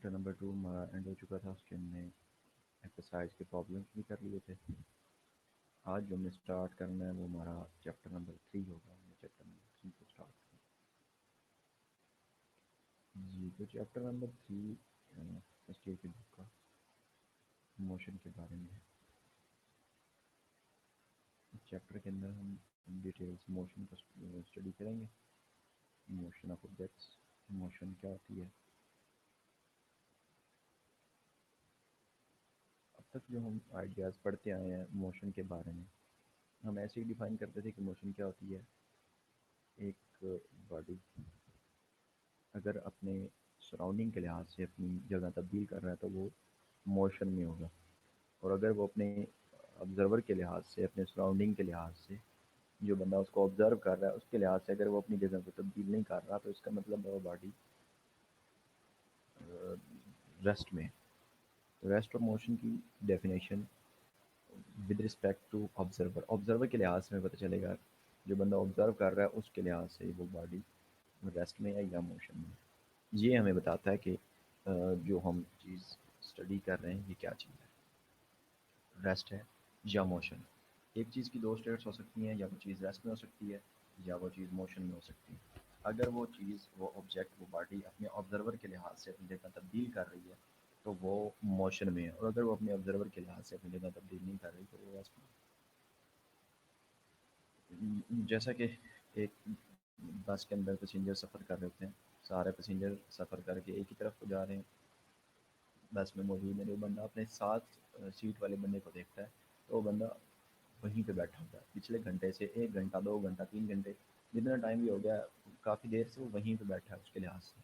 Chapter number 2 हमारा and हो चुका था। उसके हमने एक्सरसाइज के प्रॉब्लम्स भी कर लिए थे। आज जो हमें स्टार्ट करना है वो हमारा चैप्टर नंबर 3 होगा। हमने चैप्टर नंबर 3 को स्टार्ट करना जी। तो चैप्टर नंबर 3 फर्स्ट ईयर की बुक का मोशन के बारे में है। इस चैप्टर के अंदर हम डिटेल्स मोशन को स्टडी करेंगे। मोशन ऑफ ऑब्जेक्ट्स, मोशन क्या होती है। अब तक जो हम आइडियाज़ पढ़ते आए हैं मोशन के बारे में, हम ऐसे ही डिफाइन करते थे कि मोशन क्या होती है। एक बॉडी अगर अपने सराउंडिंग के लिहाज से अपनी जगह तब्दील कर रहा है तो वो मोशन में होगा। और अगर वो अपने ऑब्ज़र्वर के लिहाज से, अपने सराउंडिंग के लिहाज से, जो बंदा उसको ऑब्ज़र्व कर रहा है उसके लिहाज से अगर वो अपनी जगह को तब्दील नहीं कर रहा तो इसका मतलब है वो बॉडी रेस्ट में। तो रेस्ट ऑफ मोशन की definition with respect to observer, observer के लिहाज से हमें पता चलेगा। जो बंदा ऑब्ज़र्व कर रहा है उसके लिहाज से वो बॉडी रेस्ट में है या मोशन में। ये हमें बताता है कि जो हम चीज़ स्टडी कर रहे हैं ये क्या चीज़ है, रेस्ट है या मोशन। एक चीज़ की दो स्टेट्स हो सकती हैं, या वो चीज़ रेस्ट में हो सकती है या वो चीज़ मोशन में हो सकती है। अगर वो चीज़, वो ऑब्जेक्ट, वो बॉडी अपने ऑब्ज़र्वर के लिहाज से अपनी जगह तब्दील कर रही है तो वो मोशन में है, और अगर वो अपने ऑब्ज़र्वर के लिहाज से अपनी जगह तब्दील नहीं कर रही तो वो रेस्ट में। जैसा कि एक बस के अंदर पैसेंजर सफ़र कर रहे होते हैं, सारे पैसेंजर सफ़र करके एक ही तरफ को जा रहे हैं, बस में मौजूद है। जो बंदा अपने साथ सीट वाले बंदे को देखता है तो वो बंदा वहीं पे बैठा होता है। पिछले घंटे से 1 घंटा, 2 घंटा, 3 घंटे, जितना टाइम भी हो गया, काफ़ी देर से वो वहीं पे बैठा है उसके लिहाज से।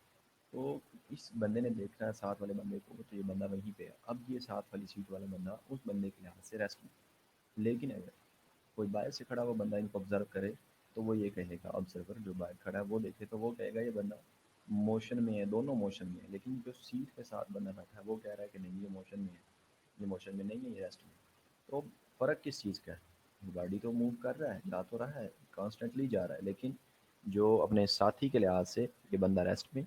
तो इस बंदे ने देखा है साथ वाले बंदे को, तो ये बंदा वहीं पे है। अब ये साथ वाली सीट वाला बंदा उस बंदे के लिहाज से रेस्ट में। लेकिन अगर कोई बाहर से खड़ा हुआ बंदा इनको ऑब्जर्व करे तो वो ये कहेगा, ऑब्जर्वर जो बाहर खड़ा है वो देखे तो वो कहेगा ये बंदा मोशन में है, दोनों मोशन में है। लेकिन जो सीट के साथ बंदा बैठा है वो कह रहा है कि नहीं ये मोशन में है, ये मोशन में नहीं है, ये रेस्ट में। तो फ़र्क किस चीज़ का है? गाड़ी तो मूव कर रहा है, जा तो रहा है, कॉन्स्टेंटली जा रहा है, लेकिन जो अपने साथी के लिहाज से ये बंदा रेस्ट में,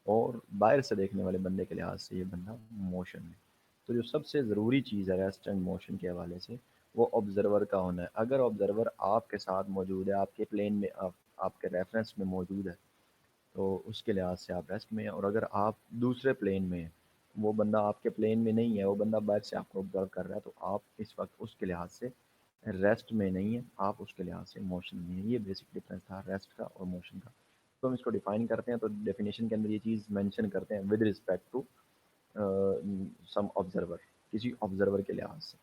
और बाहर से देखने वाले बंदे के लिहाज से ये बंदा मोशन में। तो जो सबसे ज़रूरी चीज़ है रेस्ट एंड मोशन के हवाले से, वो ऑब्ज़र्वर का होना है। अगर ऑब्ज़र्वर आपके साथ मौजूद है, आपके प्लेन में, आपके रेफरेंस में मौजूद है, तो उसके लिहाज से आप रेस्ट में हैं। और अगर आप दूसरे प्लेन में हैं, वो बंदा आपके प्लेन में नहीं है, वो बंदा बाहर से आपको ऑब्ज़र्व कर रहा है, तो आप इस वक्त उसके लिहाज से रेस्ट में नहीं है, आप उसके लिहाज से मोशन में हैं। ये बेसिक डिफरेंस था रेस्ट का और मोशन का। तो हम इसको डिफाइन करते हैं, तो डेफिनेशन के अंदर ये चीज़ मेंशन करते हैं with respect to some observer, किसी ऑब्जर्वर के लिहाज से।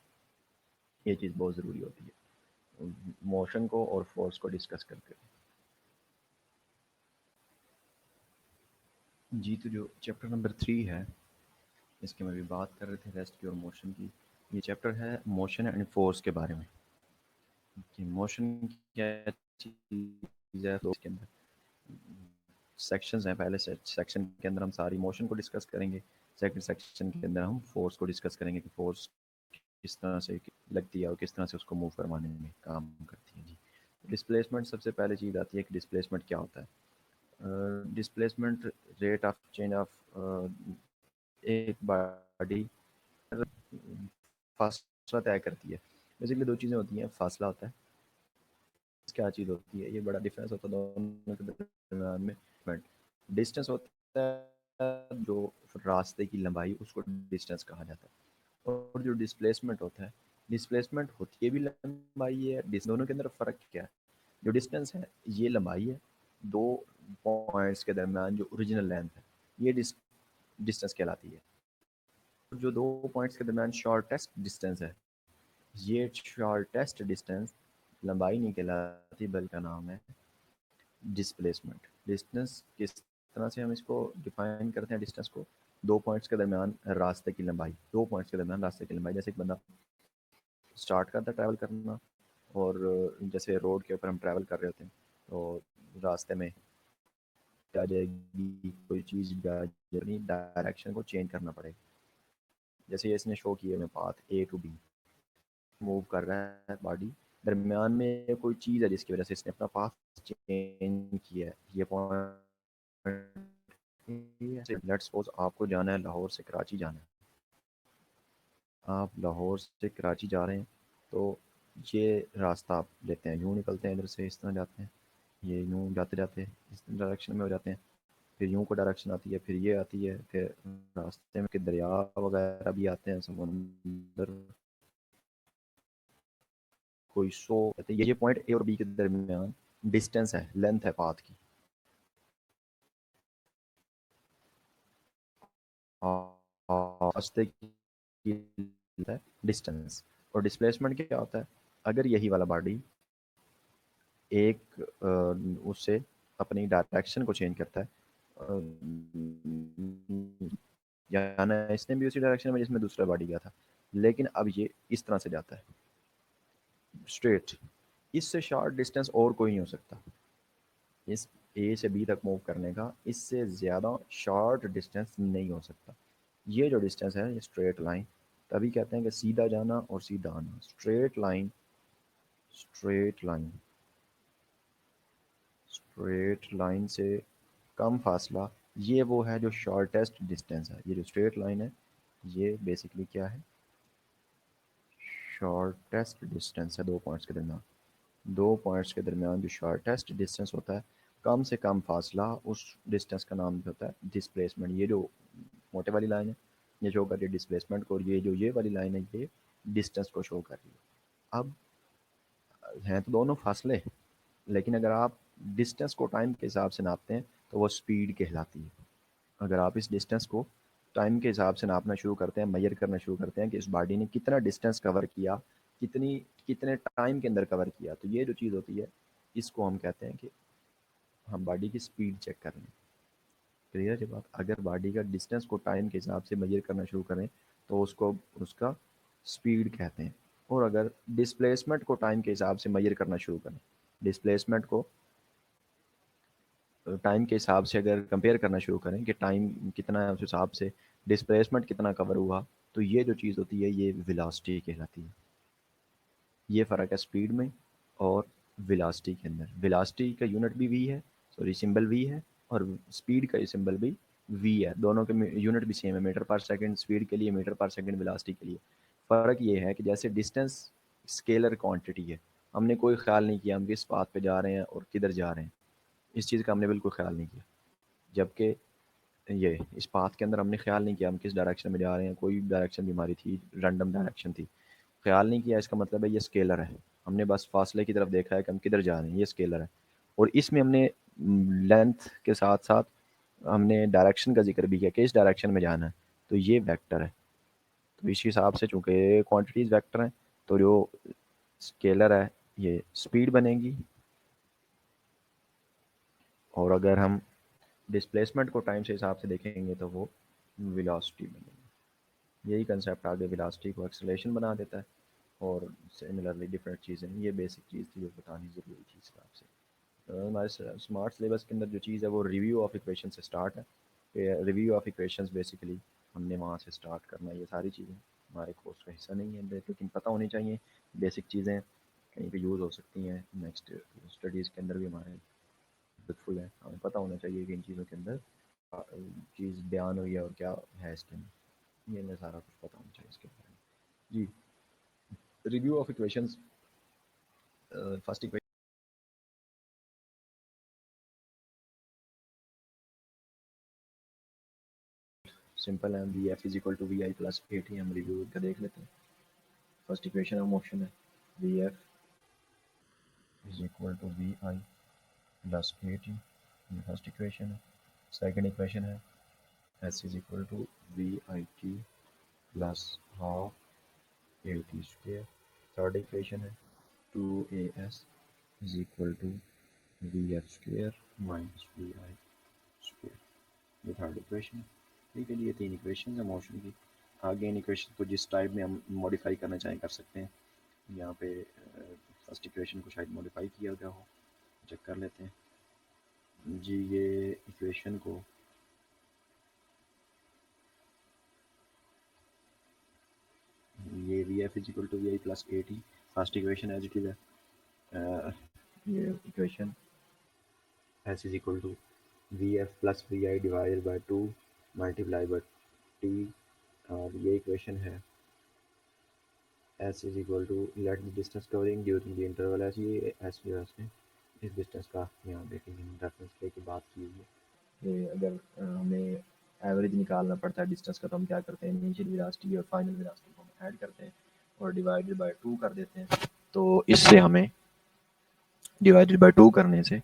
ये चीज़ बहुत ज़रूरी होती है मोशन को और फोर्स को डिस्कस करते हुए। जी, तो जो चैप्टर नंबर 3 है, इसके में भी बात कर रहे थे रेस्ट की और मोशन की। ये चैप्टर है मोशन एंड फोर्स के बारे में कि मोशन क्या चीज़ है। तो इसके अंदर सेक्शंस हैं। पहले सेक्शन के अंदर हम सारी मोशन को डिस्कस करेंगे। सेकंड सेक्शन के अंदर हम फोर्स को डिस्कस करेंगे कि फोर्स किस तरह से लगती है और किस तरह से उसको मूव करवाने में काम करती है। जी, डिस्प्लेसमेंट सबसे पहले चीज़ आती है कि डिस्प्लेसमेंट क्या होता है। Displacement rate of change of एक बॉडी फासला तय करती है। बेसिकली दो चीज़ें होती हैं, फासला होता है, क्या चीज़ होती है, ये बड़ा डिफरेंस होता है दोनों के दरमियान में। बट डिस्टेंस होता है जो रास्ते की लंबाई, उसको डिस्टेंस कहा जाता है। और जो डिस्प्लेसमेंट होता है, डिस्प्लेसमेंट होती है भी लंबाई है। दोनों के अंदर फ़र्क क्या है? जो डिस्टेंस है ये लंबाई है, दो पॉइंट्स के दरमियान जो ओरिजिनल लेंथ है ये डिस्टेंस कहलाती है। जो दो पॉइंट्स के दरमियान शॉर्टेस्ट डिस्टेंस है, ये शॉर्टेस्ट डिस्टेंस लंबाई नहीं कहलाती बल्कि नाम है डिस्प्लेसमेंट। डिस्टेंस किस तरह से हम इसको डिफाइन करते हैं? डिस्टेंस को दो पॉइंट्स के दरमियान रास्ते की लंबाई, दो पॉइंट्स के दरमियान रास्ते की लंबाई। जैसे एक बंदा स्टार्ट करता है ट्रैवल करना, और जैसे रोड के ऊपर हम ट्रैवल कर रहे होते हैं तो रास्ते में आ जाएगी कोई चीज़ भी आ जाएगी, डायरेक्शन को चेंज करना पड़ेगा। जैसे ये इसने शो किया में path A to B move कर रहा है बॉडी, दरमियान में कोई चीज़ है जिसकी वजह से इसने अपना पाथ चेंज किया है। ये पॉइंट लेट्स सपोज आपको जाना है लाहौर से कराची जाना है, आप लाहौर से कराची जा रहे हैं, तो ये रास्ता आप लेते हैं, यूँ निकलते हैं इधर से, इस तरह जाते हैं, ये यूँ जाते जाते इस डायरेक्शन में हो जाते हैं, फिर यूँ को डायरेक्शन आती है, फिर ये आती है, फिर रास्ते में के दरिया वगैरह भी आते हैं, समुंदर कोई सो कहते हैं। ये पॉइंट ए और बी के दरमियान डिस्टेंस है, लेंथ है पाथ की। रास्ते की डिस्टेंस और डिस्प्लेसमेंट क्या होता है, अगर यही वाला बॉडी एक उससे अपनी डायरेक्शन को चेंज करता है, जाना है इसने भी उसी डायरेक्शन में जिसमें दूसरा बॉडी गया था, लेकिन अब ये इस तरह से जाता है स्ट्रेट, इससे शॉर्ट डिस्टेंस और कोई नहीं हो सकता इस ए से बी तक मूव करने का, इससे ज़्यादा शॉर्ट डिस्टेंस नहीं हो सकता। ये जो डिस्टेंस है ये स्ट्रेट लाइन, तभी कहते हैं कि सीधा जाना और सीधा आना, straight line, straight line, straight line से कम फासला, ये वो है जो शॉर्टेस्ट डिस्टेंस है। ये जो स्ट्रेट लाइन है ये बेसिकली क्या है, शॉर्टेस्ट डिस्टेंस है दो पॉइंट्स के दरमियान। दो पॉइंट्स के दरमियान जो शॉर्टेस्ट डिस्टेंस होता है, कम से कम फासला, उस डिस्टेंस का नाम होता है डिस्प्लेसमेंट। ये जो मोटे वाली लाइन है ये शो कर रही है डिस्प्लेसमेंट को, और ये जो ये वाली लाइन है ये डिस्टेंस को शो कर रही है। अब हैं तो दोनों फासले, लेकिन अगर आप डिस्टेंस को टाइम के हिसाब से नापते हैं तो वो स्पीड कहलाती है। अगर आप इस डिस्टेंस को टाइम के हिसाब से नापना शुरू करते हैं, मेजर करना शुरू करते हैं कि इस बॉडी ने कितना डिस्टेंस कवर किया, कितनी कितने टाइम के अंदर कवर किया, तो ये जो चीज़ होती है इसको हम कहते हैं कि हम बॉडी की स्पीड चेक कर रहे हैं। क्लियर है बात, अगर बॉडी का डिस्टेंस को टाइम के हिसाब से मेजर करना शुरू करें तो उसको उसका स्पीड कहते हैं। और अगर डिस्प्लेसमेंट को टाइम के हिसाब से मेजर करना शुरू करें, डिस्प्लेसमेंट को टाइम के हिसाब से अगर कंपेयर करना शुरू करें कि टाइम कितना है उस हिसाब से डिस्प्लेसमेंट कितना कवर हुआ, तो ये जो चीज़ होती है ये वेलोसिटी कहलाती है। ये फ़र्क है स्पीड में और वेलोसिटी के अंदर। वेलोसिटी का यूनिट भी वी है, सॉरी सिंबल वी है, और स्पीड का सिंबल भी वी है, दोनों के यूनिट भी सेम है, मीटर पर सेकंड स्पीड के लिए, मीटर पर सेकंड वेलोसिटी के लिए। फ़र्क ये है कि जैसे डिस्टेंस स्केलर क्वांटिटी है, हमने कोई ख्याल नहीं किया हम किस पाथ पे जा रहे हैं और किधर जा रहे हैं, इस चीज़ का हमने बिल्कुल ख्याल नहीं किया। जबकि ये इस पाथ के अंदर हमने ख्याल नहीं किया हम किस डायरेक्शन में जा रहे हैं, कोई डायरेक्शन भी हमारी थी, रैंडम डायरेक्शन थी, ख्याल नहीं किया, इसका मतलब है ये स्केलर है। हमने बस फासले की तरफ देखा है कि हम किधर जा रहे हैं, ये स्केलर है। और इसमें हमने लेंथ के साथ साथ हमने डायरेक्शन का जिक्र भी किया कि इस डायरेक्शन में जाना है, तो ये वेक्टर है। तो इस हिसाब से चूँकि क्वांटिटीज़ वेक्टर हैं, तो जो स्केलर है ये स्पीड बनेगी, और अगर हम डिस्प्लेसमेंट को टाइम से हिसाब से देखेंगे तो वो वेलोसिटी बनेगी। यही कंसेप्ट आगे वेलोसिटी को एक्सेलरेशन बना देता है, और सिमिलरली डिफरेंट चीज़ें, ये बेसिक चीज़ थी जो बतानी ज़रूरी थी इस हिसाब से। हमारे स्मार्ट सिलेबस के अंदर जो चीज़ है वो रिव्यू ऑफ इक्वेशन से स्टार्ट है। रिव्यू ऑफ इक्वेशंस बेसिकली हमने वहाँ से स्टार्ट करना है। ये सारी चीज़ें हमारे कोर्स का हिस्सा नहीं है, लेकिन पता होनी चाहिए बेसिक चीज़ें, कहीं पे यूज़ हो सकती हैं नेक्स्ट स्टडीज़ के अंदर भी हमारे हेल्पफुल है। हमें पता होना चाहिए कि इन चीज़ों के अंदर चीज़ बयान हुई है और क्या है इसके अंदर, ये हमें सारा कुछ पता होना चाहिए इसके बारे में। जी, review of equations, first equation simple है, V F is equal to we I plus A T. हम रिव्यू का देख लेते हैं। फर्स्ट इक्वेशन ऑफ मोशन है V F is equal to we I plus A T, ये first equation है। Second equation है S is equal to we I T plus half A T square. Third equation है two A S is equal to v f square minus v i square, ये third equation है। ठीक है जी, ये तीन equation है motion की। आगे इन इक्वेशन को जिस टाइप में हम मॉडिफाई करना चाहें कर सकते हैं। यहाँ पे फर्स्ट इक्वेशन को शायद मॉडिफाई किया गया हो, चेक कर लेते हैं जी। ये इक्वेशन को ये v F is equal to we I plus A t, first equation as it is है। ये equation s is equal to v f plus v i divided by 2 multiply by t, और ये equation है S is equal to let the distance covering during the interval s, ये s जो है उसने इस डिस्टेंस का यहाँ देखेंगे रेफरेंस लेके बात की हुई है कि अगर हमें एवरेज निकालना पड़ता है डिस्टेंस का तो हम क्या करते हैं, इनिशियल वेलोसिटी और फाइनल वेलोसिटी को हम ऐड करते हैं और डिवाइडेड बाय 2 कर देते हैं। तो इससे हमें डिवाइडेड बाय 2 करने से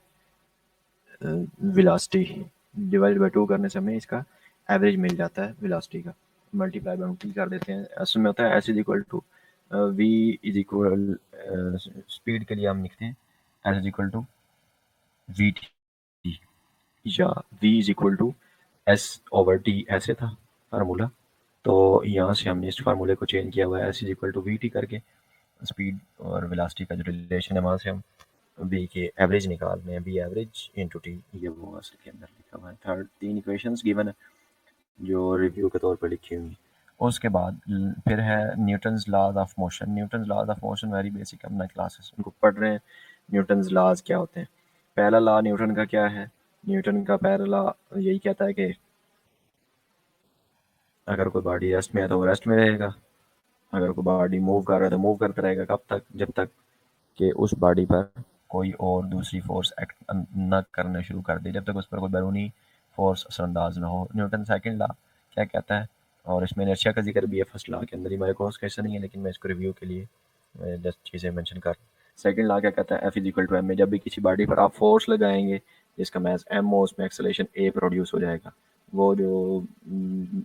वेलोसिटी डिवाइडेड बाय 2 करने से हमें इसका एवरेज मिल जाता है वेलोसिटी का, मल्टीप्लाई बाय टी कर देते हैं। इसमें होता है S is equal to v is equal, speed के लिए हम लिखते हैं s is equal to v t या v is equal to s over t, ऐसे था फार्मूला। तो यहाँ से हमने इस फार्मूले को चेंज किया हुआ है S is equal to v t करके, स्पीड और वेलोसिटी का जो रिलेशन है वहाँ से हम बी के एवरेज निकाल रहे हैं, बी एवरेज इनटू टी, ये वो असल के अंदर लिखा हुआ है। थर्ड 3 इक्वेशंस गिवन है जो रिव्यू के तौर पर लिखी हुई। उसके बाद फिर है Newton's laws of motion. Newton's laws of motion very basic, अपना क्लासेस उनको पढ़ रहे हैं। न्यूटन्स लॉज क्या होते हैं? पहला लॉ न्यूटन का क्या है? न्यूटन का पहला लॉ यही कहता है कि अगर कोई बॉडी रेस्ट में है तो वो रेस्ट में रहेगा, अगर कोई बॉडी मूव कर रहा है तो मूव करता रहेगा। कब तक? जब तक कि उस बॉडी पर कोई और दूसरी फोर्स एक्ट न करना शुरू कर दे, जब तक उस पर कोई बैरूनी फोर्स असरअंदाज ना हो। न्यूटन सेकंड लॉ क्या कहता है? और इसमें इनर्शिया का जिक्र भी है फर्स्ट लॉ के अंदर ही, मेरे कोर्स का हिस्सा नहीं है लेकिन मैं इसको रिव्यू के लिए जस्ट चीज़ें मेंशन कर। सेकंड लॉ क्या कहता है? F is equal to m में जब भी किसी बॉडी पर आप फोर्स लगाएंगे जिसका मैस एम हो, उसमें एक्सेलेरेशन ए प्रोड्यूस हो जाएगा। वो जो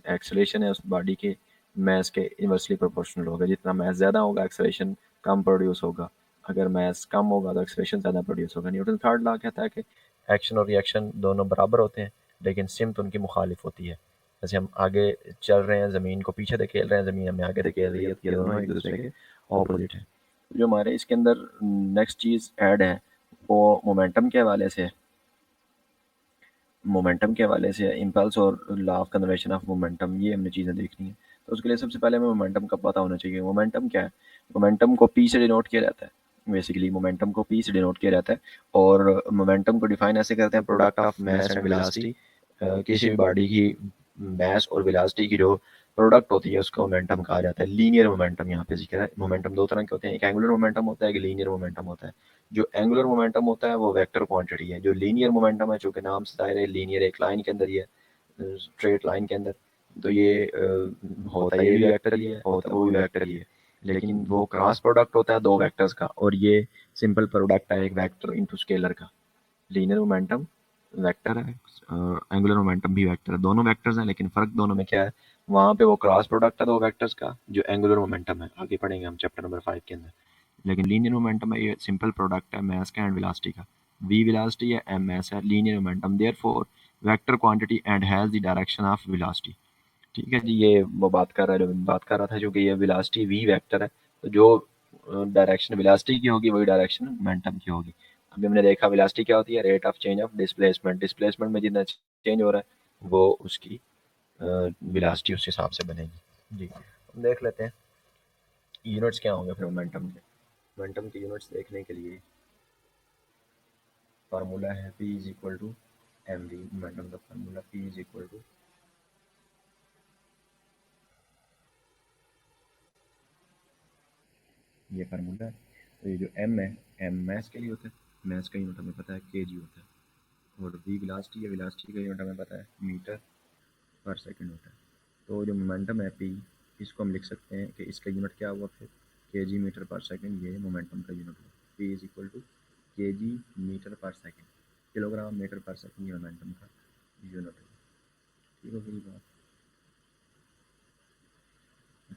एक्सेलेरेशन है उस बॉडी के मैस के इन्वर्सली प्रोपोर्शनल होगा। जितना मैस ज़्यादा होगा एक्सेलेरेशन कम प्रोड्यूस होगा, अगर मैस कम होगा तो एक्सेलेरेशन ज़्यादा प्रोड्यूस होगा। न्यूटन थर्ड लॉ कहता है कि एक्शन और रिएक्शन दोनों बराबर होते हैं लेकिन सिमत उनकी मुखालिफ होती है। जैसे हम आगे चल रहे हैं, ज़मीन को पीछे धकेल रहे हैं, ज़मीन हमें आगे धकेल रही है, ये दोनों एक दूसरे के ऑपोजिट है। जो हमारे इसके अंदर नेक्स्ट चीज़ ऐड है वो मोमेंटम के हवाले से, मोमेंटम के हवाले से इम्पल्स और law of conservation of momentum, ये हमने चीज़ें देखनी है। तो उसके लिए सबसे पहले हमें मोमेंटम का पता होना चाहिए। मोमेंटम क्या है? मोमेंटम को पी से डिनोट किया जाता है। बेसिकली मोमेंटम को पी से डिनोट किया जाता है और मोमेंटम को डिफाइन ऐसे करते हैं, product of mass and velocity. किसी भी बॉडी की मास और वेलोसिटी की जो प्रोडक्ट होती है उसको मोमेंटम कहा जाता है। लीनियर मोमेंटम यहाँ पे जिक्र है। मोमेंटम दो तरह के होते हैं, एक एंगुलर मोमेंटम होता है, एक लीनियर मोमेंटम होता है। जो एंगुलर मोमेंटम होता है वो वेक्टर क्वांटिटी है। जो लीनियर मोमेंटम है, चूंकि नाम से जाहिर है लीनियर एक लाइन के अंदर ही है, स्ट्रेट लाइन के अंदर, तो ये होता ये भी वेक्टर ही है, होता वो भी वेक्टर ही है, लेकिन वो क्रॉस प्रोडक्ट होता है दो वेक्टर्स का, और ये सिंपल प्रोडक्ट है एक वेक्टर इनटू स्केलर का। लीनियर मोमेंटम वेक्टर है, एंगुलर मोमेंटम भी वेक्टर है, दोनों वेक्टर्स हैं लेकिन फ़र्क दोनों में क्या है? वहाँ पे वो क्रॉस प्रोडक्ट है दो वेक्टर्स का जो एंगुलर मोमेंटम है, आगे पढ़ेंगे हम चैप्टर नंबर 5 के अंदर। लेकिन लीनियर मोमेंटम है, ये सिंपल प्रोडक्ट है मास का एंड वेलोसिटी का। v वेलोसिटी है, m मास है। Linear momentum therefore vector quantity and has the direction of velocity. ठीक है जी, ये वो बात कर रहा है जो बात कर रहा था, जो कि ये वेलोसिटी v वेक्टर है, तो जो डायरेक्शन वेलोसिटी की होगी वही डायरेक्शन मोमेंटम की होगी। अभी हमने देखा वेलोसिटी क्या होती है? Rate of change of displacement. Displacement में जितना चेंज हो रहा है वो उसकी वेलोसिटी उस हिसाब से बनेगी। जी हम देख लेते हैं यूनिट्स क्या होंगे फिर मोमेंटम के। मोमेंटम के यूनिट्स देखने के लिए फार्मूला है p is equal to M V. Momentum का formula p is equal to, ये फार्मूला है। तो ये जो m है, m मास के लिए होता है, मास का यूनिट हमें पता है kg होता है, और v वेलोसिटी है, वेलोसिटी का यूनिट हमें पता है मीटर पर सेकंड होता है। तो जो मोमेंटम है p, इसको हम लिख सकते हैं कि इसका यूनिट क्या हुआ फिर kg मीटर पर सेकंड, ये मोमेंटम का यूनिट हुआ। p is equal to kg metre per second, kilogram metre per second, ये मोमेंटम का यूनिट है। ठीक हो गई बात?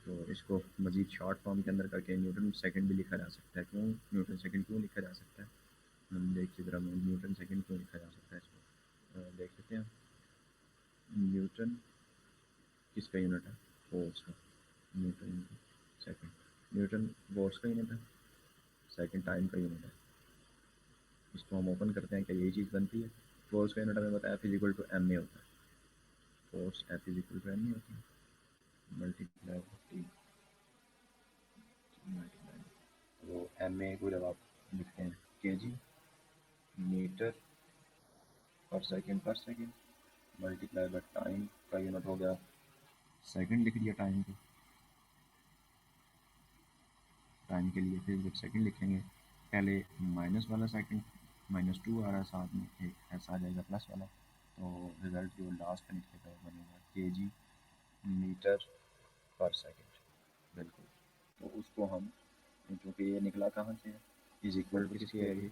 तो इसको मज़ीद शॉर्ट फॉर्म के अंदर करके न्यूटन सेकंड भी लिखा जा सकता है। क्यों न्यूटन सेकंड क्यों लिखा जा सकता है? हम देखिए ज़रा, न्यूटन सेकंड क्यों लिखा जा सकता है इसको देख लेते हैं। न्यूटन किसका यूनिट है? फोर्स का। न्यूटन सेकंड, न्यूटन फोर्स का यूनिट है, सेकंड टाइम का यूनिट है। इसको हम ओपन करते हैं, क्या यही चीज़ बनती है? फोर्स का यूनिट हमें बताया फिजिकल टू एम में होता है, force f is equal to m में होती है, मल्टीप्लाई टी, तो एम में को जब आप लिखते हैं kg मीटर पर पर सेकेंड मल्टीप्लाई बाय टाइम का यूनिट हो गया सेकंड, लिख दिया टाइम को, टाइम के लिए फिर जब सेकंड लिखेंगे पहले माइनस वाला सेकंड -2 आ रहा है, साथ में एक ऐसा आ जाएगा प्लस वाला, तो रिज़ल्ट जो लास्ट का निकलेगा बनेगा केजी मीटर पर सेकंड। बिल्कुल, तो उसको हम, क्योंकि ये निकला कहाँ से है, इज इक्वल टू किसके है, ये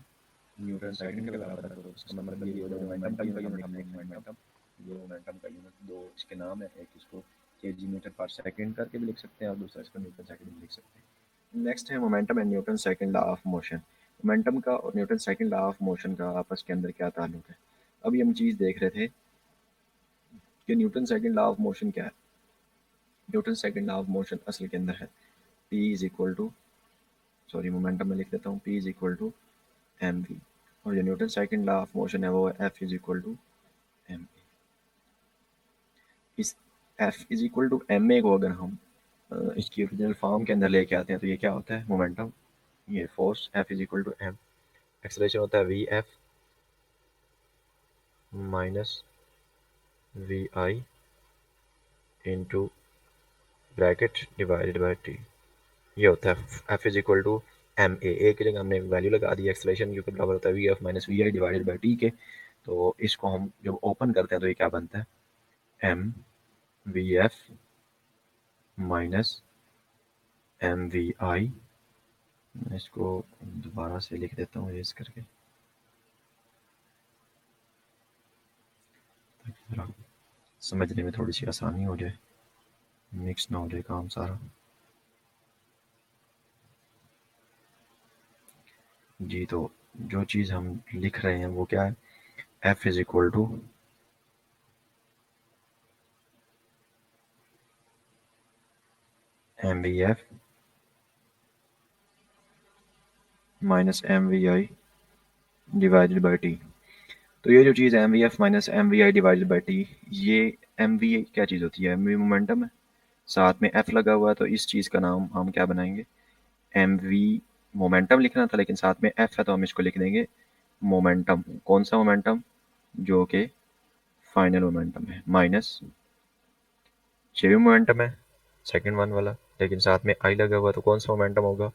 न्यूटन सेकंड के बराबर है, तो इसका मतलब ये हो जाएगा मोमेंटम का यूनिट, हमने मोमेंटम, ये मोमेंटम का यूनिट दो इसके नाम है, एक इसको केजी मीटर पर सेकंड करके भी लिख सकते हैं और दूसरा इसको न्यूटन सेकंड भी लिख सकते हैं। नेक्स्ट है momentum and Newton second law of motion. Momentum का और Newton second law of motion का आपस के अंदर क्या ताल्लुक है। अभी हम चीज़ देख रहे थे कि Newton second law of motion क्या है। Newton second law of motion असल के अंदर है P is equal to, sorry momentum में लिख देता हूँ, P is equal to M v, और जो Newton second law of motion है वो है F is equal to m a. इस F is equal to m a को अगर हम इसकी ओरिजिनल फॉर्म के अंदर लेके आते हैं तो ये क्या होता है, मोमेंटम, ये force F is equal to m, acceleration होता है V F minus v i into bracket divided by t, ये होता है F is equal to m a की जगह हमने वैल्यू लगा दी एक्सेलरेशन जो कि बराबर होता है V F minus v i divided by t के। तो इसको हम जब ओपन करते हैं तो ये क्या बनता है, M V F minus M we I, मैं इसको दोबारा से लिख देता हूँ रेज करके ताकि समझने में थोड़ी सी आसानी हो जाए, मिक्स ना हो जाए काम सारा। जी, तो जो चीज़ हम लिख रहे हैं वो क्या है, F is equal to M V F minus M we i divided by t. तो ये जो चीज़ है M V F minus M we i divided by t, ये एम वी क्या चीज़ होती है, एम वी मोमेंटम है, साथ में एफ लगा हुआ है, तो इस चीज़ का नाम हम क्या बनाएंगे, एम वी मोमेंटम लिखना था लेकिन साथ में एफ है तो हम इसको लिख देंगे मोमेंटम। कौन सा मोमेंटम, जो कि फाइनल मोमेंटम है, माइनस ये भी मोमेंटम है सेकंड वन वाला, लेकिन साथ में आई लगा हुआ तो कौन सा मोमेंटम होगा,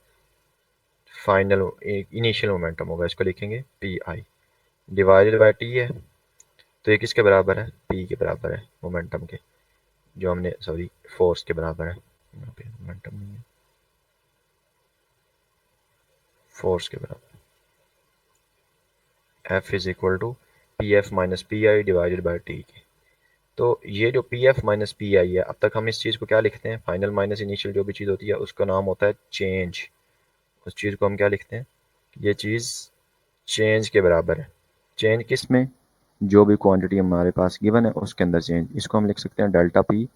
फाइनल इनिशियल मोमेंटम होगा, इसको लिखेंगे P i divided by T है, तो ये किसके बराबर है, पी के बराबर है मोमेंटम के, जो हमने सॉरी फोर्स के बराबर है, यहाँ पे मोमेंटम नहीं है, फोर्स के बराबर। F is equal to p f minus p i divided by t के। तो ये जो p f minus p i है, अब तक हम इस चीज़ को क्या लिखते हैं, फाइनल माइनस इनिशियल जो भी चीज़ होती है उसका नाम होता है चेंज, उस चीज़ को हम क्या लिखते हैं, ये चीज़ चेंज के बराबर है। चेंज किस में, जो भी क्वांटिटी हमारे पास गिवन है उसके अंदर चेंज, इसको हम लिख सकते हैं delta p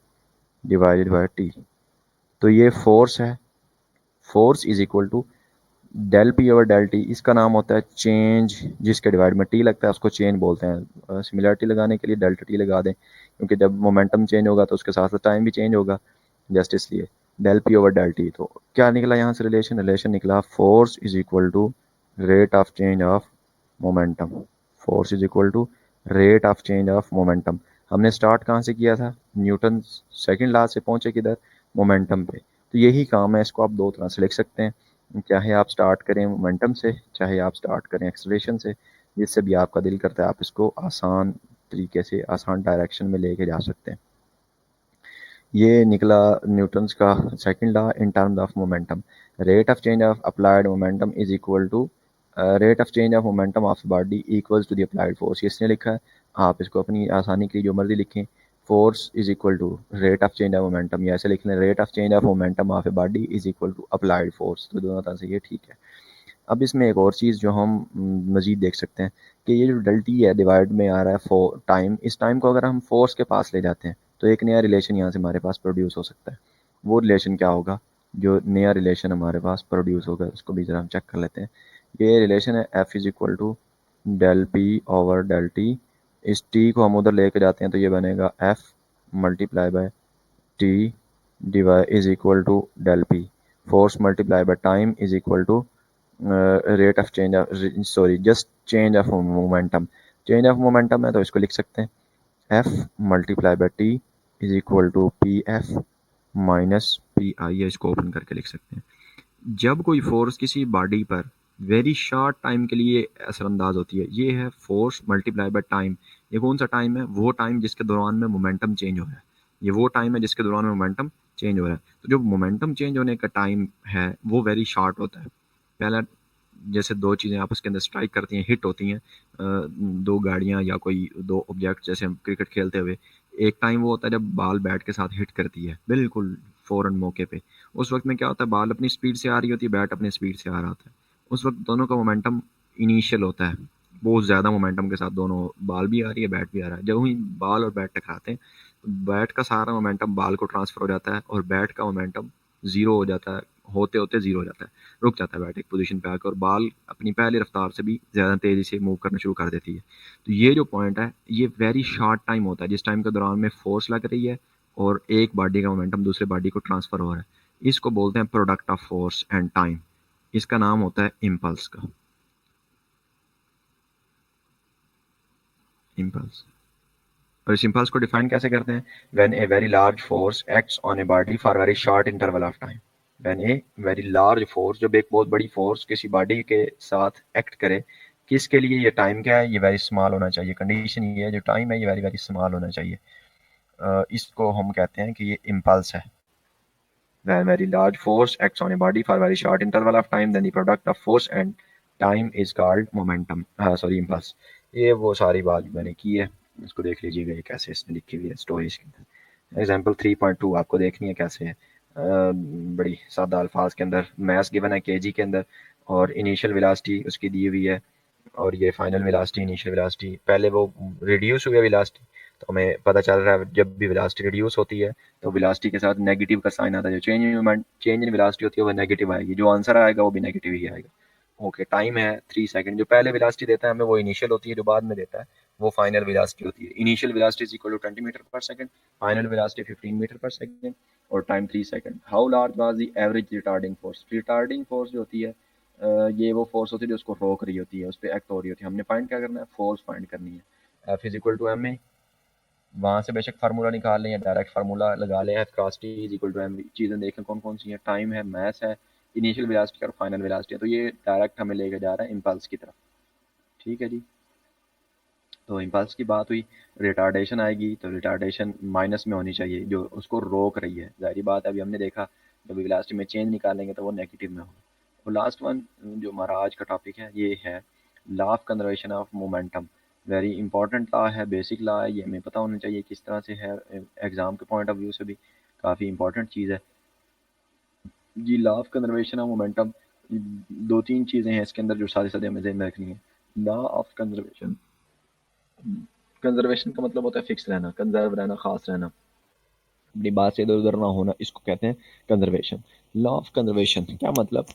divided by t. तो ये फोर्स है, force is equal to del p over del t, इसका नाम होता है चेंज, जिसके डिवाइड में टी लगता है उसको चेंज बोलते हैं। सिमिलरिटी लगाने के लिए डेल्टा टी लगा दें, क्योंकि जब मोमेंटम चेंज होगा तो उसके साथ साथ टाइम भी चेंज होगा, जस्ट इसलिए del p over del t. तो क्या निकला यहाँ से रिलेशन, रिलेशन निकला force is equal to rate of change of momentum, force is equal to rate of change of momentum. हमने स्टार्ट कहाँ से किया था, न्यूटन सेकंड लॉ से पहुंचे किधर, मोमेंटम पे। तो यही काम है, इसको आप दो तरह से लिख सकते हैं, चाहे आप स्टार्ट करें मोमेंटम से, चाहे आप स्टार्ट करें एक्सेलरेशन से, जिससे भी आपका दिल करता है आप इसको आसान तरीके से आसान डायरेक्शन में लेके जा सकते हैं। ये निकला न्यूटन्स का second law in terms of momentum. Rate of change of applied momentum is equal to rate of change of momentum of body equals to the applied force. इसने लिखा है, आप इसको अपनी आसानी के लिए जो मर्जी लिखें, force is equal to rate of change of momentum, या ऐसे लिख लें rate of change of momentum of a body is equal to applied force. तो दोनों तरह से ये ठीक है। अब इसमें एक और चीज़ जो हम मज़ीद देख सकते हैं कि ये जो डेल्टी है डिवाइड में आ रहा है फॉर टाइम, इस टाइम को अगर हम फोर्स के पास ले जाते हैं तो एक नया रिलेशन यहाँ से हमारे पास प्रोड्यूस हो सकता है। वो रिलेशन क्या होगा, जो नया रिलेशन हमारे पास प्रोड्यूस होगा उसको भी ज़रा हम चेक कर लेते हैं। ये रिलेशन है f is equal to del p over del t. इस टी को हम उधर लेके जाते हैं तो ये बनेगा f multiply by t divide is equal to del p. Force multiply by time is equal to rate of change of, sorry just change of momentum. Change of momentum है तो इसको लिख सकते हैं f multiply by t is equal to p f minus p आई, इसको open करके लिख सकते हैं। जब कोई फोर्स किसी बॉडी पर वेरी शॉर्ट टाइम के लिए असरअंदाज होती है, ये है फोर्स मल्टीप्लाई बाय टाइम। ये कौन सा टाइम है? वो टाइम जिसके दौरान में मोमेंटम चेंज हो रहा है। ये वो टाइम है जिसके दौरान में मोमेंटम चेंज हो रहा है। तो जो मोमेंटम चेंज होने का टाइम है वो वेरी शॉर्ट होता है। पहला, जैसे दो चीज़ें आपस के अंदर स्ट्राइक करती हैं, हिट होती हैं, दो गाड़ियाँ या कोई दो ऑब्जेक्ट, जैसे हम क्रिकेट खेलते हुए, एक टाइम वो होता है जब बॉल बैट के साथ हिट करती है बिल्कुल फ़ौरन मौके पे। उस वक्त में क्या होता है, बॉल अपनी स्पीड से आ रही होती है, बैट अपनी स्पीड से आ रहा होता है। उस वक्त दोनों का मोमेंटम इनिशियल होता है, बहुत ज़्यादा मोमेंटम के साथ दोनों, बॉल भी आ रही है बैट भी आ रहा है। जब ही बॉल और बैट टकराते हैं तो बैट का सारा मोमेंटम बॉल को ट्रांसफ़र हो जाता है और बैट का मोमेंटम ज़ीरो हो जाता है, होते होते ज़ीरो हो जाता है, रुक जाता है बैट एक पोजीशन पे आकर, और बॉल अपनी पहली रफ्तार से भी ज़्यादा तेज़ी से मूव करना शुरू कर देती है। तो ये जो पॉइंट है ये वेरी शॉर्ट टाइम होता है, जिस टाइम के दौरान में फोर्स लग रही है और एक बॉडी का मोमेंटम दूसरे बॉडी को ट्रांसफ़र हो रहा है। इसको बोलते हैं product of force and time. इसका नाम होता है इम्पल्स का, इम्पल्स। और इस इम्पल्स को डिफाइन कैसे करते हैं? When a very large force acts on a body for very short interval of time. When a very large force, जब एक बहुत बड़ी फोर्स किसी बॉडी के साथ एक्ट करे, किसके लिए? ये टाइम क्या है? ये वेरी स्मॉल होना चाहिए। कंडीशन ये है, जो टाइम है ये वेरी वेरी स्मॉल होना चाहिए। इसको हम कहते हैं कि ये इम्पल्स है। When very large force acts on a body for a very short interval of time, then the product of force and time is called momentum, हाँ सॉरी impulse। ये वो सारी बात मैंने की है, इसको देख लीजिएगा ये कैसे इसमें लिखी हुई है स्टोरीज के अंदर। एग्जाम्पल 3.2 आपको देखनी है कैसे है। बड़ी सादा अल्फाज के अंदर मैथ गिवन है केजी के अंदर, और इनिशियल वेलोसिटी उसकी दी हुई है, और ये फाइनल वेलोसिटी, इनिशियल वेलोसिटी। पहले वो रिड्यूस हुई है वेलोसिटी, तो हमें पता चल रहा है जब भी वेलोसिटी रिड्यूस होती है तो वेलोसिटी के साथ नेगेटिव का साइन आता है। जो चेंज इन वेलोसिटी होती है वो नेगेटिव आएगी, जो आंसर आएगा वो भी नेगेटिव ही आएगा। ओके, टाइम है 3 सेकंड। जो पहले वेलोसिटी देता है हमें वो इनिशियल होती है, जो बाद में देता है वो फाइनल वेलोसिटी होती है। Initial velocity is equal to 20 metre per second, final velocity 15 metre per second, और time 3 second. How large was the average retarding force? Retarding force जो होती है ये वो फोर्स होती है जो उसको रोक रही होती है, उस पर एक्ट हो रही होती है। हमने फाइंड क्या करना है? फोर्स फाइंड करनी है। F is equal to m a, वहाँ से बेशक फार्मूला निकाल लें या डायरेक्ट फार्मूला लगा लें, f cross t is equal to m. चीज़ें देखें कौन कौन सी हैं, टाइम है, मैथ है, इनिशियल वेलोसिटी और फाइनल वेलोसिटी है। तो ये डायरेक्ट हमें लेके जा रहा है इम्पल्स की तरफ। ठीक है जी, तो इम्पल्स की बात हुई। रिटार्डेशन आएगी तो रिटार्डेशन माइनस में होनी चाहिए, जो उसको रोक रही है। जाहिर बात है, अभी हमने देखा जब वेलोसिटी में चेंज निकालेंगे तो वो नेगेटिव में होगा। और लास्ट वन जो हमारा आज का टॉपिक है ये है law of conservation of momentum. Very important law है, बेसिक लॉ है, ये हमें पता होना चाहिए किस तरह से है, एग्जाम के पॉइंट ऑफ व्यू से भी काफ़ी इंपॉर्टेंट चीज़ है जी। Law of conservation of momentum, दो तीन चीज़ें हैं इसके अंदर जो सारी सारी हमें ध्यान में रखनी है। लॉ ऑफ कंजर्वेशन, कंजर्वेशन का मतलब होता है फिक्स रहना, कंजर्व रहना, खास रहना, अपनी बात से इधर उधर ना होना, इसको कहते हैं कंजर्वेशन। लॉ ऑफ कंजर्वेशन क्या मतलब?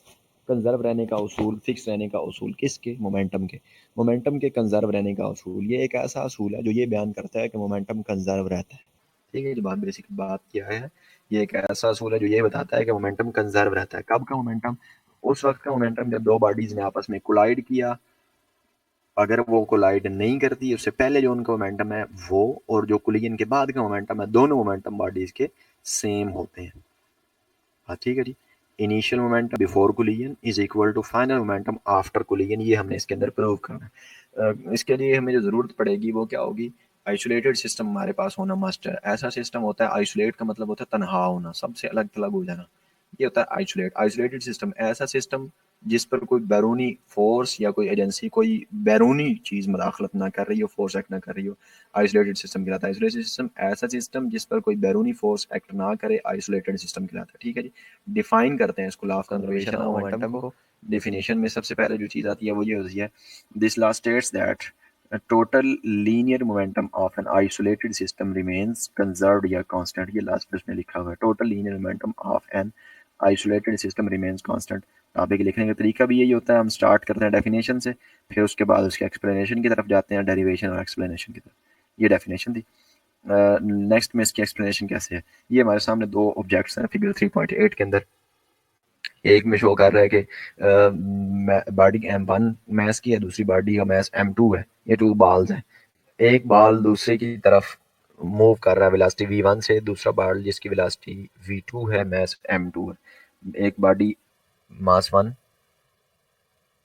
कंजर्व रहने का उसूल, फिक्स रहने का उसूल, किसके? मोमेंटम के। मोमेंटम के कंजर्व रहने का उसूल, ये एक ऐसा उसूल है जो ये बयान करता है कि मोमेंटम कंजर्व रहता है। ठीक है, जो बात बेसिक बात किया है, ये एक ऐसा असूल है जो ये बताता है कि मोमेंटम कंजर्व रहता है। कब का मोमेंटम? उस वक्त का मोमेंटम जब दो बॉडीज ने आपस में कोलाइड किया। अगर वो कोलाइड नहीं करती, उससे पहले जो उनका मोमेंटम है वो, और जो कोलिजन के बाद का मोमेंटम है, दोनों मोमेंटम बॉडीज के सेम होते हैं। हाँ ठीक है जी। Initial momentum before collision is equal to final momentum after collision, ये हमने इसके अंदर प्रूव करना है। इसके लिए हमें जो ज़रूरत पड़ेगी वो क्या होगी? आइसोलेटेड सिस्टम हमारे पास होना मस्ट है। ऐसा सिस्टम होता है, आइसोलेट का मतलब होता है तनहा होना, सबसे अलग थलग हो जाना, ये होता है आइसोलेट। आइसोलेटेड सिस्टम ऐसा सिस्टम जिस पर कोई बैरूनी फोर्स या कोई एजेंसी, कोई बैरूनी चीज़ मदाखलत ना कर रही हो, फोर्स एक्ट ना कर रही हो, आइसोलेटेड सिस्टम कहलाता है। आइसोलेटेड सिस्टम ऐसा सिस्टम जिस पर कोई बैरूनी फोर्स एक्ट ना करे, आइसोलेटेड सिस्टम कहलाता है। ठीक है जी। डिफाइन करते हैं इसको, law of conservation of momentum को। डेफिनेशन में सबसे पहले जो चीज़ आती है वो ये होती है, this law states that total linear momentum of an isolated system remains conserved या constant। ये लास्ट पे उसमें लिखा हुआ है, total linear momentum of an isolated system remains constant। Topic लिखने का तरीका भी यही होता है, हम स्टार्ट करते हैं डेफिनेशन से, फिर उसके बाद उसके एक्सप्लेनेशन की तरफ जाते हैं, डेरिवेशन और एक्सप्लेनेशन की तरफ। ये डेफिनेशन थी। नेक्स्ट में इसकी एक्सप्लेनेशन कैसे है, ये हमारे सामने दो ऑब्जेक्ट्स हैं फिगर 3.8 के अंदर। एक में शो कर रहा है कि बॉडी M1 मैस की है, दूसरी बॉडी का मैस M2 है, ये टू बॉल्स हैं। एक बॉल दूसरे की तरफ मूव कर रहा है वेलोसिटी V1 से, दूसरा बॉल जिसकी वेलोसिटी V2 है, मैस M2 है। एक बॉडी मास 1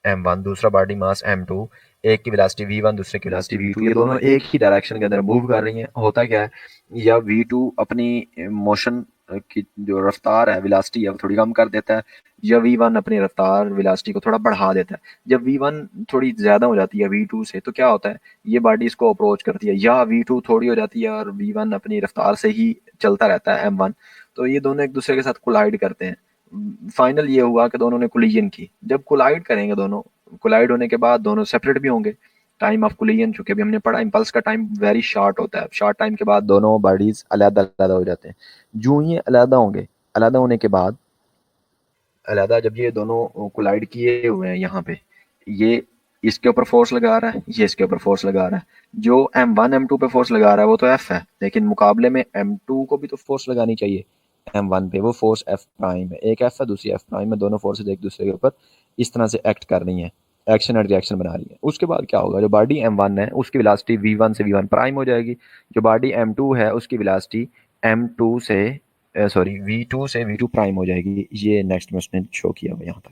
M1, दूसरा बॉडी मास M2, एक की वेलोसिटी V1, दूसरे की वेलोसिटी V2, ये दोनों एक ही डायरेक्शन के अंदर मूव कर रही हैं। होता क्या है, या V2 अपनी मोशन की जो रफ्तार है, वेलोसिटी है, वो थोड़ी कम कर देता है, या V1 अपनी रफ्तार वेलोसिटी को थोड़ा बढ़ा देता है। जब V1 थोड़ी ज़्यादा हो जाती है V2 से, तो क्या होता है, ये बॉडी इसको अप्रोच करती है, या V2 थोड़ी हो जाती है और V1 अपनी रफ्तार से ही चलता रहता है M1, तो ये दोनों एक दूसरे के साथ कोलाइड करते हैं। फाइनल ये हुआ कि दोनों ने कोलिजन की। जब कोलाइड करेंगे दोनों, कोलाइड होने के बाद दोनों सेपरेट भी होंगे। टाइम ऑफ कोलिजन, चूंकि अभी हमने पढ़ा इम्पल्स का टाइम वेरी शॉर्ट होता है, शॉर्ट टाइम के बाद दोनों बॉडीज अलग अलग हो जाते हैं। जो ही अलग होंगे, अलग होने के बाद, अलहदा जब ये दोनों कोलाइड किए हुए हैं यहाँ पे, ये इसके ऊपर फोर्स लगा रहा है, ये इसके ऊपर फोर्स लगा रहा है। जो M1 M2 पे फोर्स लगा रहा है वो तो F है, लेकिन मुकाबले में M2 को भी तो फोर्स लगानी चाहिए M1 पे, वो फोर्स F प्राइम है। एक F है, दूसरी F प्राइम है, दोनों फोर्सेज एक दूसरे के ऊपर इस तरह से एक्ट कर रही हैं, एक्शन एंड रिएक्शन बना रही है। उसके बाद क्या होगा, जो बॉडी M1 है उसकी वेलोसिटी V1 से V1 प्राइम हो जाएगी, जो बॉडी M2 है उसकी वेलोसिटी M2 से सॉरी V2 से V2 प्राइम हो जाएगी। ये नेक्स्ट में उसने शो किया हुआ यहाँ तक।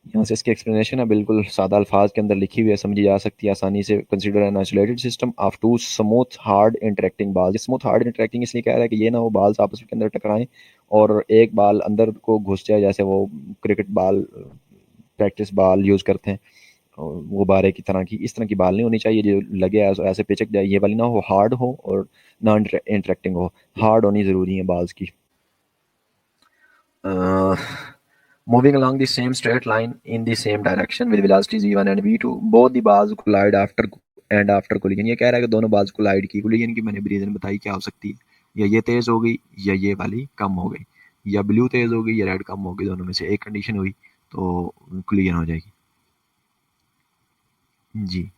यहाँ से इसकी एक्सप्लेनेशन है, बिल्कुल सादा अल्फाज के अंदर लिखी हुई है, समझी जा सकती है आसानी से। Consider an isolated system of two smooth hard interacting ball. Smooth hard interacting इसलिए कह रहा है कि ये ना वो बाल्स आपस के अंदर टकराएं और एक बाल अंदर को घुस जाए, जैसे वो क्रिकेट बाल, प्रैक्टिस बाल यूज़ करते हैं गुब्बारे की तरह की, इस तरह की बाल नहीं होनी चाहिए जो लगे ऐसे पिचक जाए। ये वाली ना हो, हार्ड हो और ना इंटरेक्टिंग हो, हार्ड होनी ज़रूरी है बाल्स की। Moving along the same straight line in the same direction with velocities v1 and v2, both the bars collide after collision। ये कह रहा है कि दोनों बाल्स कोलाइड की। कोलिजन की मैंने रीजन बताई क्या हो सकती है, या ये तेज हो गई या ये वाली कम हो गई, या ब्लू तेज हो गई या रेड कम हो गई, दोनों में से एक कंडीशन हुई तो कोलिजन हो जाएगी जी।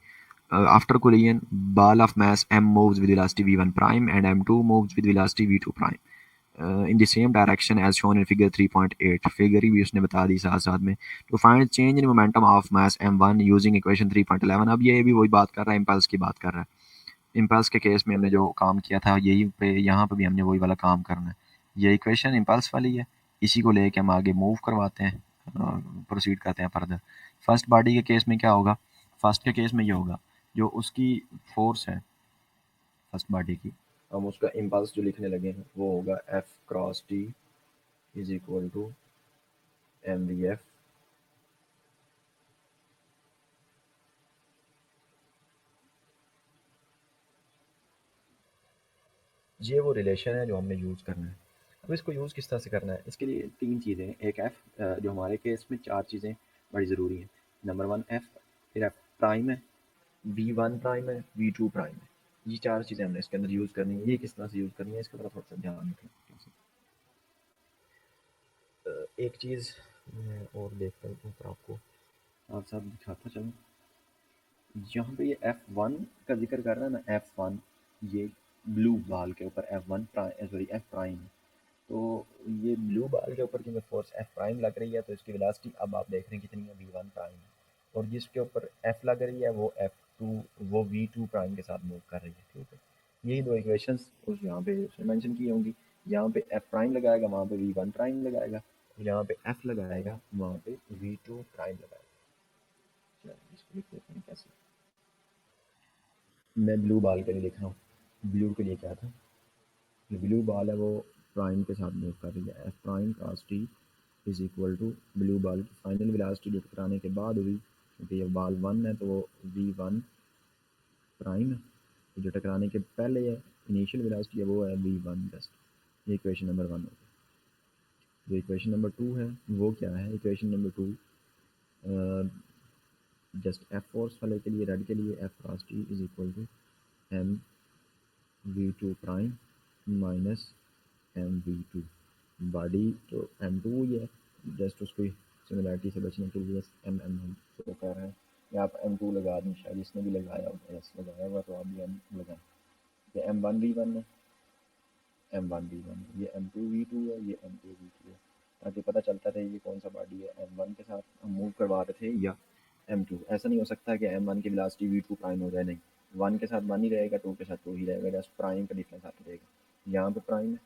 After collision, ball of mass m moves with velocity v1 prime and m2 moves with velocity v2 prime in the same direction as shown in figure 3.8। Figure भी उसने बता दी साथ साथ में। तो find change in momentum of mass m1 using equation 3.11। अब ये भी वही बात कर रहा है, इम्पल्स की बात कर रहा है। इम्पल्स के केस में हमने जो काम किया था यही पे, यहाँ पे भी हमने वही वाला काम करना है। ये इक्वेशन इम्पल्स वाली है, इसी को लेके हम आगे मूव करवाते हैं, प्रोसीड करते हैं फर्दर। फर्स्ट बॉडी के केस में क्या होगा, फर्स्ट के केस में ये होगा, जो उसकी फोर्स है फर्स्ट बॉडी की, हम उसका इम्पल्स जो लिखने लगे हैं वो होगा F cross T is equal to mvf ये वो रिलेशन है जो हमने यूज़ करना है। अब इसको यूज़ किस तरह से करना है, इसके लिए तीन चीज़ें हैं। एक F, जो हमारे केस में चार चीज़ें बड़ी ज़रूरी हैं। नंबर वन F, फिर F प्राइम है, V1 प्राइम है, V2 प्राइम है। ये चार चीज़ें हमने इसके अंदर यूज़ करनी है। ये किस तरह से यूज़ करनी है इसका थोड़ा सा ध्यान रखना। एक चीज़ मैं और देखता हूँ पर आपको साथ साथ दिखाता चलूँ। यहाँ पे ये F1 का जिक्र कर रहा है ना, F1, ये ब्लू बाल के ऊपर F1 prime, sorry F prime. तो ये ब्लू बाल के ऊपर क्योंकि फोर्स F प्राइम लग रही है तो इसकी वेलोसिटी अब आप देख रहे हैं कितनी है, V1 प्राइम। और जिसके ऊपर F लग रही है वो F2, वो V2 प्राइम के साथ मूव कर रही है, ठीक है। यही दो इक्वेशंस उस यहाँ पे उसने मेंशन की होंगी। यहाँ पे F प्राइम लगाएगा, वहाँ पे V1 प्राइम लगाएगा, और यहाँ पे F लगाएगा, वहाँ पे V2 प्राइम लगाएगा। चलिए इसको लिख देते हैं कैसे। मैं ब्लू बाल के लिए लिख रहा हूँ। ब्लू के लिए क्या था, जो ब्लू बॉल है वो प्राइम के साथ मूव कर रही है, f prime cross t is equal to blue ball की फाइनल वेलोसिटी जो टकराने के बाद हुई, क्योंकि ये बॉल वन है तो वो V1 प्राइम है, तो जो टकराने के पहले है इनिशियल वेलोसिटी है वो है V1 जस्ट। ये इक्वेशन नंबर वन है। जो इक्वेशन नंबर टू है वो क्या है, equation number two just f force वाले के लिए, रेड के लिए, f cross t is equal to m V2 prime minus mv2। Body तो m2 ही है, जस्ट उसको सिमिलरिटी से बचने के लिए एम हम तो कह रहे हैं या आप M2 लगा दें, शायद इसने भी लगाया होगा, यस लगाया हुआ, तो आप भी M लगाएं। ये M1 V1 है, M1 V1 है, ये M2 V2 है, ये M2 V2 है। ताकि पता चलता रहे ये कौन सा बॉडी है, M1 के साथ हम मूव करवा रहे थे या M2। ऐसा नहीं हो सकता कि M1 की वेलोसिटी V2 प्राइम हो जाए, नहीं, 1 के साथ 1 ही रहेगा, 2 के साथ 2 ही रहेगा, जस्ट प्राइम का डिफरेंस आता रहेगा। यहाँ पे प्राइम है,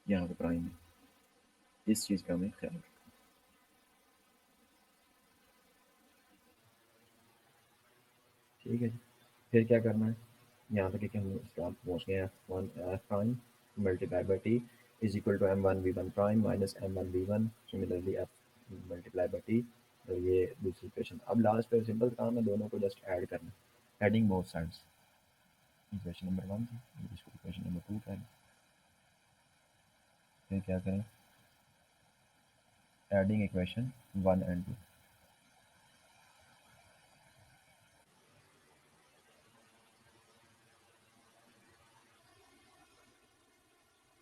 यहाँ पे प्राइम है, इस चीज़ का हमें ख्याल रखना। ठीक है जी, फिर क्या करना है, यहाँ तक कि हम इसका पहुँच गए हैं, one f prime multiply by t is equal to M1 V1 prime minus M1V1, similarly f multiply by t. और ये दूसरी इक्वेशन, अब लास्ट पे सिंपल काम है, दोनों को जस्ट ऐड करना, adding both sides. Equation number 1 थी, इसको इक्वेशन नंबर 2 करें, फिर क्या करें, एडिंग इक्वेशन 1 एंड 2।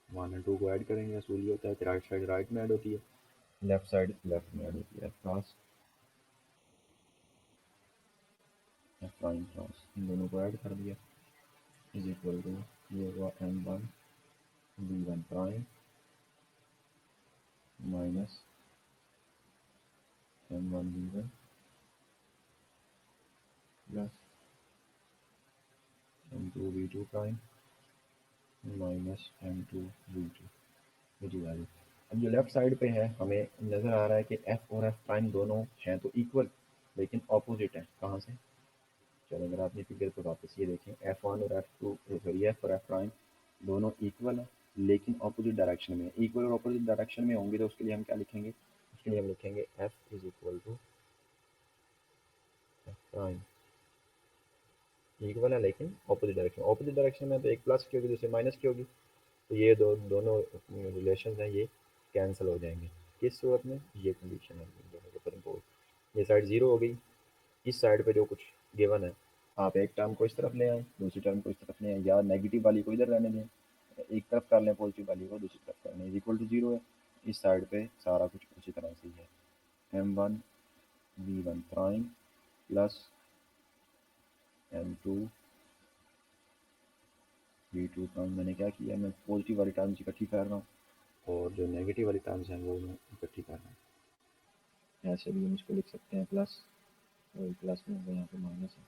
1 एंड 2 को ऐड करेंगे, असूल ये होता है कि राइट साइड राइट में ऐड होती है, लेफ्ट साइड लेफ्ट में ऐड होती है, क्रॉस प्राइम क्रॉस, इन दोनों को ऐड कर दिया, इज इक्वल टू, ये हुआ M1V1 prime minus M1V1 plus M2V2 prime minus M2V2 divide. अब जो लेफ्ट साइड पे है हमें नज़र आ रहा है कि F और F प्राइम दोनों हैं तो इक्वल, लेकिन ऑपोजिट है, कहाँ से, चलो अगर आपने फिगर पे वापस ये देखें, F1 और F2 सॉरी F और F प्राइम दोनों इक्वल है, लेकिन ऑपोजिट डायरेक्शन में। इक्वल और ऑपोजिट डायरेक्शन में होंगे तो उसके लिए हम क्या लिखेंगे, उसके लिए हम लिखेंगे F is equal to F prime, इक्वल है लेकिन ऑपोजिट डायरेक्शन में तो एक प्लस की होगी दूसरी माइनस की होगी, तो ये दोनों रिलेशन हैं ये कैंसिल हो जाएंगे। किस सूरत में, ये कंडीशन है दोनों के ऊपर इम्पोज, ये साइड ज़ीरो हो गई, इस साइड पे जो कुछ गिवन है आप एक टर्म को इस तरफ ले आएँ, दूसरी टर्म को इस तरफ ले आएँ, या नेगेटिव वाली को इधर रहने दें, एक तरफ कर लें पॉजिटिव वाली को, दूसरी तरफ कर लें, इज इक्वल टू जीरो है। इस साइड पे सारा कुछ उसी तरह से ही है, M1V1 prime plus M2V2 prime. मैंने क्या किया, मैं पॉजिटिव वाली टर्म्स इकट्ठी कर रहा हूँ और जो नेगेटिव वाली टर्म्स हैं वो मैं इकट्ठी कर रहा हूँ। ऐसे भी हम इसको लिख सकते हैं प्लस, और प्लस में होगा यहाँ पे माइनस है,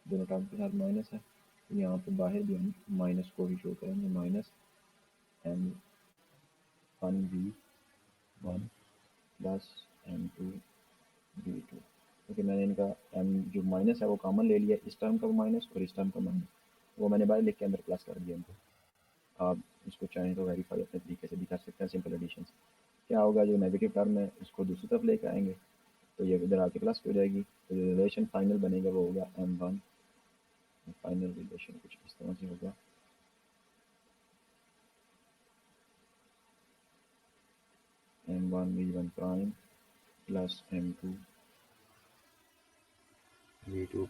दोनों टर्म के साथ माइनस है, यहाँ पे बाहर भी हम माइनस को ही शो करेंगे, माइनस M1V1 प्लस M2V2, क्योंकि मैंने इनका M जो माइनस है वो कॉमन ले लिया, इस टर्म का माइनस और इस टर्म का माइनस, वो मैंने बाहर लिख के अंदर प्लस कर दिया इनको। आप इसको चाहें तो वेरीफाई अपने तरीके से भी कर सकते हैं सिंपल एडिशन से। क्या होगा, जो नेगेटिव टर्म है इसको दूसरी तरफ लेकर आएंगे तो ये इधर आके प्लस हो जाएगी, तो जो रिलेशन फाइनल बनेगा वो होगा M1, फाइनल रिलेशन कुछ इस तरह से होगा, M1V1 prime plus M2V2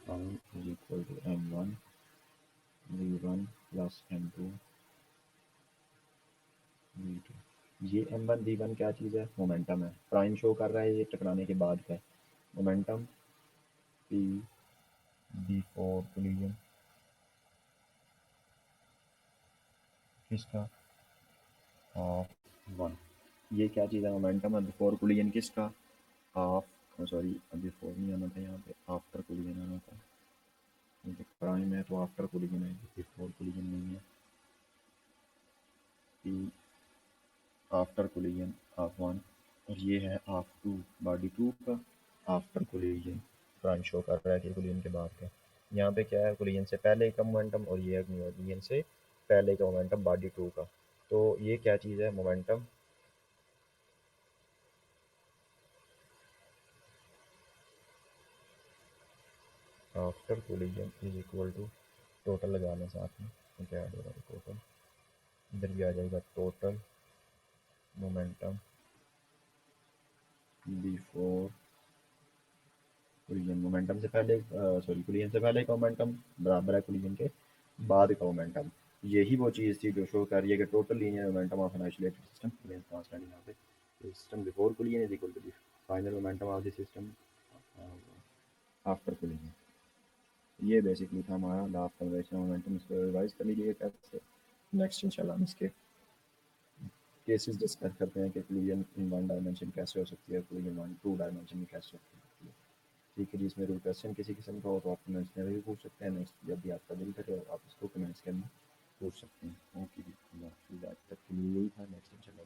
prime is equal to M1V1 plus M2V2। ये M1V1 क्या चीज़ है, मोमेंटम है, प्राइम शो कर रहा है, ये टकराने के बाद का मोमेंटम P बिफोर कोलिजन किसका, ऑफ 1। ये क्या चीज़ है, मोमेंटम है बिफोर कोलिजन किसका, ऑफ, सॉरी बिफोर नहीं आना था, यहाँ पे आफ्टर कोलिजन आना था, क्योंकि प्राइम है तो आफ्टर कोलिजन है, बिफोर कोलिजन नहीं है। P आफ्टर कोलिजन ऑफ 1, और ये है ऑफ 2, बॉडी 2 का आफ्टर कोलिजन, प्राइम शो कर रहा है कि कोलिजन के बाद का। यहाँ पे क्या है, कोलिजन से पहले का मोमेंटम और ये है कोलिजन से पहले का मोमेंटम बॉडी 2 का। तो ये क्या चीज़ है, momentum after collision is equal to, total लगाना साथ में, तो क्या ऐड होगा टोटल, इधर भी आ जाएगा total momentum before collision, momentum से पहले सॉरी कोलिजन से पहले का मोमेंटम बराबर है कोलिजन के बाद का मोमेंटम। यही वो चीज़ थी जो शो कर रही है कि total linear momentum of an isolated system against constant, यहाँ पे system before collision is equal to the final momentum of the system after collision. ये बेसिकली था हमारा लॉ ऑफ कन्जर्वेशन मोमेंटम, इसको रिवाइज कर लीजिएगा कैसे, नेक्स्ट इंशाल्लाह हम इसके केसेस डिस्कस करते हैं कि कोलिजन इन वन डायमेंशन कैसे हो सकती है, कोलिजन वन टू डायमेंशन में कैसे हो सकती है। ठीक है जी, इसमें कोई क्वेश्चन किसी किस्म का हो तो आप कमेंट्स में भी पूछ सकते हैं, नेक्स्ट जब भी आपका दिल करे आप इसको कमेंट्स के अंदर पूछ सकते हैं। ओके जी, अल्लाह हाफ़िज़, आज तक के लिए यही था, नेक्स्ट इंशाल्लाह